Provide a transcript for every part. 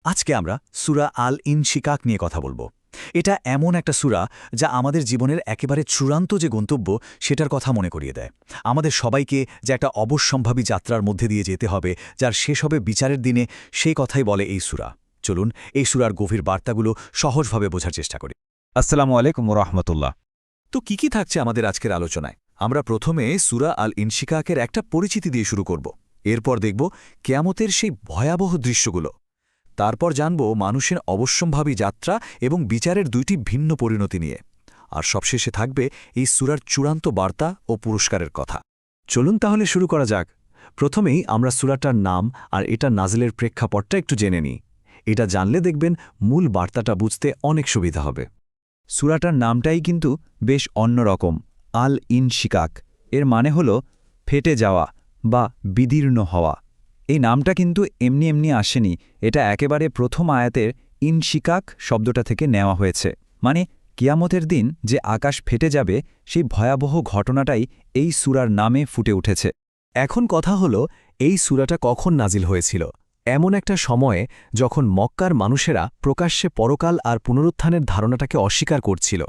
আজকে আমরা সূরা আল ইনশিকাক নিয়ে কথা বলবো। এটা এমন একটা সূরা যা আমাদের জীবনের একেবারে চূড়ান্ত যে গন্তব্য সেটার কথা মনে করিয়ে দেয়। আমাদের সবাইকে যে একটা অবশ্যম্ভাবী যাত্রার মধ্যে দিয়ে যেতে হবে, যার শেষ হবে বিচারের দিনে, সেই কথাই বলে এই সূরা। চলুন এই সূরার গভীর বার্তাগুলো সহজভাবে বোঝার চেষ্টা করি। আসসালামু আলাইকুম রহমতুল্লাহ। তো কি থাকছে আমাদের আজকের আলোচনায়? আমরা প্রথমে সূরা আল ইনশিকাকের একটা পরিচিতি দিয়ে শুরু করব। এরপর দেখব কিয়ামতের সেই ভয়াবহ দৃশ্যগুলো। তারপর জানব মানুষের অবশ্যম্ভাবী যাত্রা এবং বিচারের দুইটি ভিন্ন পরিণতি নিয়ে। আর সবশেষে থাকবে এই সূরার চূড়ান্ত বার্তা ও পুরস্কারের কথা। চলুন তাহলে শুরু করা যাক। প্রথমেই আমরা সূরাটার নাম আর এটা নাজিলের প্রেক্ষাপটটা একটু জেনে নিই। এটা জানলে দেখবেন মূল বার্তাটা বুঝতে অনেক সুবিধা হবে। সূরাটার নামটাই কিন্তু বেশ অন্যরকম, আল ইনশিকাক। এর মানে হল ফেটে যাওয়া বা বিদীর্ণ হওয়া। এই নামটা কিন্তু এমনি এমনি আসেনি, এটা একেবারে প্রথম আয়াতের ইনশিকাক শব্দটা থেকে নেওয়া হয়েছে। মানে কিয়ামতের দিন যে আকাশ ফেটে যাবে, সেই ভয়াবহ ঘটনাটাই এই সূরার নামে ফুটে উঠেছে। এখন কথা হলো, এই সূরাটা কখন নাজিল হয়েছিল? এমন একটা সময়ে যখন মক্কার মানুষেরা প্রকাশ্যে পরকাল আর পুনরুত্থানের ধারণাটাকে অস্বীকার করছিল।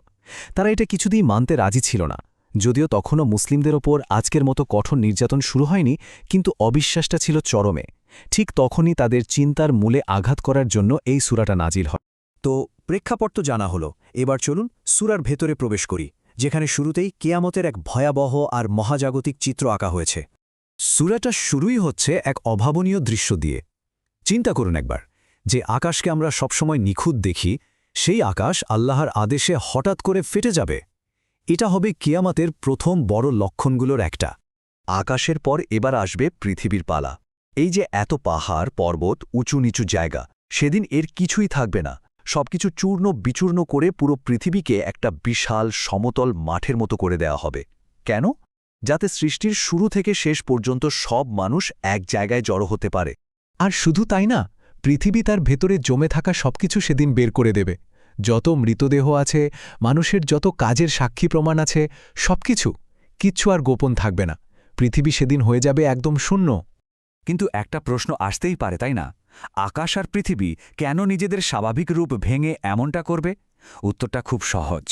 তারা এটা কিছুতেই মানতে রাজি ছিল না। যদিও তখনও মুসলিমদের ওপর আজকের মতো কঠোর নির্যাতন শুরু হয়নি, কিন্তু অবিশ্বাসটা ছিল চরমে। ঠিক তখনই তাদের চিন্তার মূলে আঘাত করার জন্য এই সূরাটা নাজিল হয়। তো প্রেক্ষাপট তো জানা হলো, এবার চলুন সূরার ভেতরে প্রবেশ করি, যেখানে শুরুতেই কিয়ামতের এক ভয়াবহ আর মহাজাগতিক চিত্র আঁকা হয়েছে। সূরাটা শুরুই হচ্ছে এক অভাবনীয় দৃশ্য দিয়ে। চিন্তা করুন একবার, যে আকাশকে আমরা সবসময় নিখুঁত দেখি, সেই আকাশ আল্লাহর আদেশে হঠাৎ করে ফেটে যাবে। এটা হবে কিয়ামতের প্রথম বড় লক্ষণগুলোর একটা। আকাশের পর এবার আসবে পৃথিবীর পালা। এই যে এত পাহাড় পর্বত, উঁচু নিচু জায়গা, সেদিন এর কিছুই থাকবে না। সবকিছু চূর্ণ বিচূর্ণ করে পুরো পৃথিবীকে একটা বিশাল সমতল মাঠের মতো করে দেওয়া হবে। কেন? যাতে সৃষ্টির শুরু থেকে শেষ পর্যন্ত সব মানুষ এক জায়গায় জড়ো হতে পারে। আর শুধু তাই না, পৃথিবী তার ভেতরে জমে থাকা সবকিছু সেদিন বের করে দেবে। যত মৃতদেহ আছে, মানুষের যত কাজের সাক্ষী প্রমাণ আছে, কিচ্ছু আর গোপন থাকবে না। পৃথিবী সেদিন হয়ে যাবে একদম শূন্য। কিন্তু একটা প্রশ্ন আসতেই পারে, তাই না? আকাশ আর পৃথিবী কেন নিজেদের স্বাভাবিক রূপ ভেঙে এমনটা করবে? উত্তরটা খুব সহজ,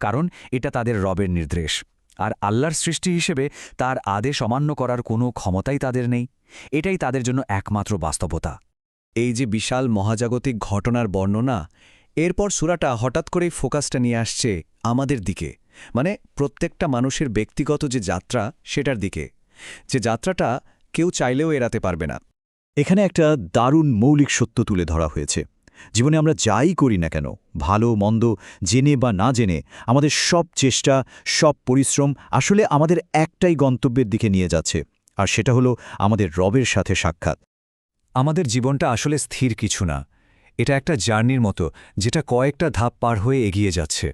কারণ এটা তাদের রবের নির্দেশ। আর আল্লাহর সৃষ্টি হিসেবে তার আদেশ অমান্য করার কোনো ক্ষমতাই তাদের নেই। এটাই তাদের জন্য একমাত্র বাস্তবতা। এই যে বিশাল মহাজাগতিক ঘটনার বর্ণনা, এরপর সূরাটা হঠাৎ করেই ফোকাসটা নিয়ে আসছে আমাদের দিকে, মানে প্রত্যেকটা মানুষের ব্যক্তিগত যে যাত্রা, সেটার দিকে। যে যাত্রাটা কেউ চাইলেও এড়াতে পারবে না। এখানে একটা দারুণ মৌলিক সত্য তুলে ধরা হয়েছে। জীবনে আমরা যাই করি না কেন, ভালো মন্দ, জেনে বা না জেনে, আমাদের সব চেষ্টা, সব পরিশ্রম আসলে আমাদের একটাই গন্তব্যের দিকে নিয়ে যাচ্ছে, আর সেটা হলো আমাদের রবের সাথে সাক্ষাৎ। আমাদের জীবনটা আসলে স্থির কিছু না, এটা একটা জার্নির মতো, যেটা কয়েকটা ধাপ পার হয়ে এগিয়ে যাচ্ছে।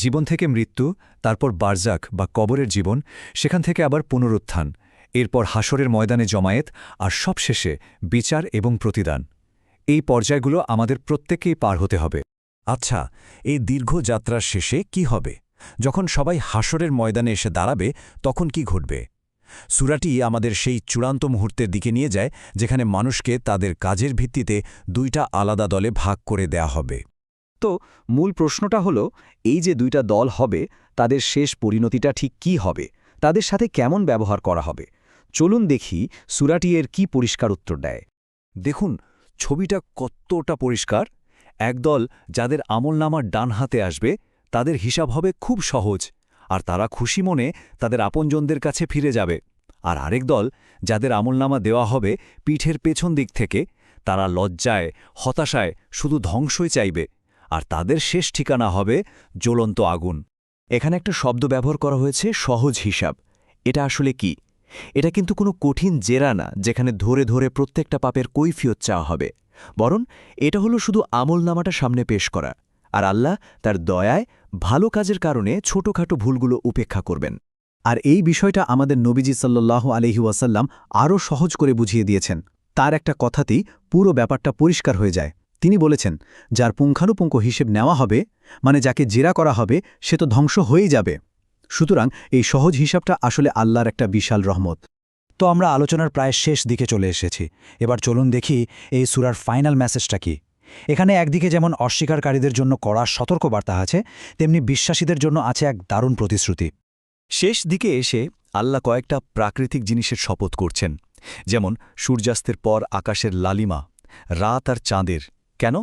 জীবন থেকে মৃত্যু, তারপর বারজাক বা কবরের জীবন, সেখান থেকে আবার পুনরুত্থান, এরপর হাসরের ময়দানে জমায়েত, আর সবশেষে বিচার এবং প্রতিদান। এই পর্যায়গুলো আমাদের প্রত্যেককেই পার হতে হবে। আচ্ছা, এই দীর্ঘ যাত্রার শেষে কি হবে? যখন সবাই হাসরের ময়দানে এসে দাঁড়াবে, তখন কি ঘটবে? সূরাটি আমাদের সেই চূড়ান্ত মুহূর্তের দিকে নিয়ে যায়, যেখানে মানুষকে তাদের কাজের ভিত্তিতে দুইটা আলাদা দলে ভাগ করে দেয়া হবে। তো মূল প্রশ্নটা হলো, এই যে দুইটা দল হবে, তাদের শেষ পরিণতিটা ঠিক কি হবে? তাদের সাথে কেমন ব্যবহার করা হবে? চলুন দেখি সূরাটি এর কি পরিষ্কার উত্তর দেয়। দেখুন, ছবিটা কতটা পরিষ্কার। একদল যাদের আমলনামার ডান হাতে আসবে, তাদের হিসাব হবে খুব সহজ, আর তারা খুশি মনে তাদের আপনজনদের কাছে ফিরে যাবে। আর আরেক দল, যাদের আমলনামা দেওয়া হবে পিঠের পেছন দিক থেকে, তারা লজ্জায়, হতাশায় শুধু ধ্বংসই চাইবে, আর তাদের শেষ ঠিকানা হবে জ্বলন্ত আগুন। এখানে একটা শব্দ ব্যবহার করা হয়েছে, সহজ হিসাব। এটা আসলে কি? এটা কিন্তু কোনো কঠিন জেরা না, যেখানে ধরে ধরে প্রত্যেকটা পাপের কৈফিয়ত চাওয়া হবে। বরং এটা হলো শুধু আমলনামাটা সামনে পেশ করা, আর আল্লাহ তার দয়ায় ভালো কাজের কারণে ছোটখাটো ভুলগুলো উপেক্ষা করবেন। আর এই বিষয়টা আমাদের নবীজি সাল্লাল্লাহু আলাইহি ওয়াসাল্লাম আরও সহজ করে বুঝিয়ে দিয়েছেন। তার একটা কথাতেই পুরো ব্যাপারটা পরিষ্কার হয়ে যায়। তিনি বলেছেন, যার পুঙ্খানুপুঙ্খ হিসেব নেওয়া হবে, মানে যাকে জেরা করা হবে, সে তো ধ্বংস হয়েই যাবে। সুতরাং এই সহজ হিসাবটা আসলে আল্লাহর একটা বিশাল রহমত। তো আমরা আলোচনার প্রায় শেষ দিকে চলে এসেছি। এবার চলুন দেখি এই সূরার ফাইনাল মেসেজটা কি। এখানে একদিকে যেমন অস্বীকারীদের জন্য কড়া সতর্কবার্তা আছে, তেমনি বিশ্বাসীদের জন্য আছে এক দারুণ প্রতিশ্রুতি। শেষ দিকে এসে আল্লাহ কয়েকটা প্রাকৃতিক জিনিসের শপথ করছেন, যেমন সূর্যাস্তের পর আকাশের লালিমা, রাত আর চাঁদের। কেন?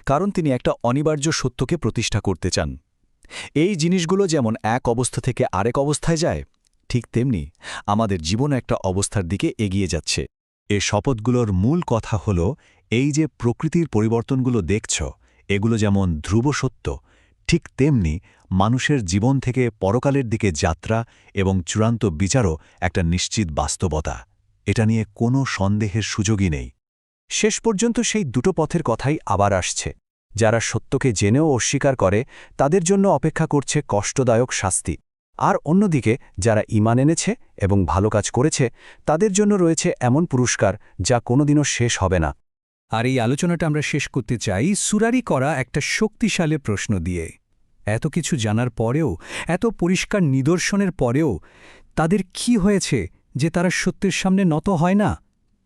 কারণ তিনি একটা অনিবার্য সত্যকে প্রতিষ্ঠা করতে চান। এই জিনিসগুলো যেমন এক অবস্থা থেকে আরেক অবস্থায় যায়, ঠিক তেমনি আমাদের জীবন একটা অবস্থার দিকে এগিয়ে যাচ্ছে। এ শপথগুলোর মূল কথা হল এই যে প্রকৃতির পরিবর্তনগুলো দেখছ, এগুলো যেমন ধ্রুব সত্য, ঠিক তেমনি মানুষের জীবন থেকে পরকালের দিকে যাত্রা এবং চূড়ান্ত বিচারও একটা নিশ্চিত বাস্তবতা। এটা নিয়ে কোনো সন্দেহের সুযোগই নেই। শেষ পর্যন্ত সেই দুটো পথের কথাই আবার আসছে। যারা সত্যকে জেনেও অস্বীকার করে, তাদের জন্য অপেক্ষা করছে কষ্টদায়ক শাস্তি। আর অন্যদিকে যারা ঈমান এনেছে এবং ভালো কাজ করেছে, তাদের জন্য রয়েছে এমন পুরস্কার যা কোনোদিনও শেষ হবে না। আর এই আলোচনাটা আমরা শেষ করতে চাই সূরারই করা একটা শক্তিশালী প্রশ্ন দিয়ে। এত কিছু জানার পরেও, এত পরিষ্কার নিদর্শনের পরেও তাদের কি হয়েছে যে তারা সত্যের সামনে নত হয় না?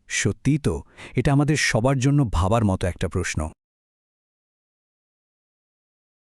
সত্যিই তো এটা আমাদের সবার জন্য ভাবার মতো একটা প্রশ্ন।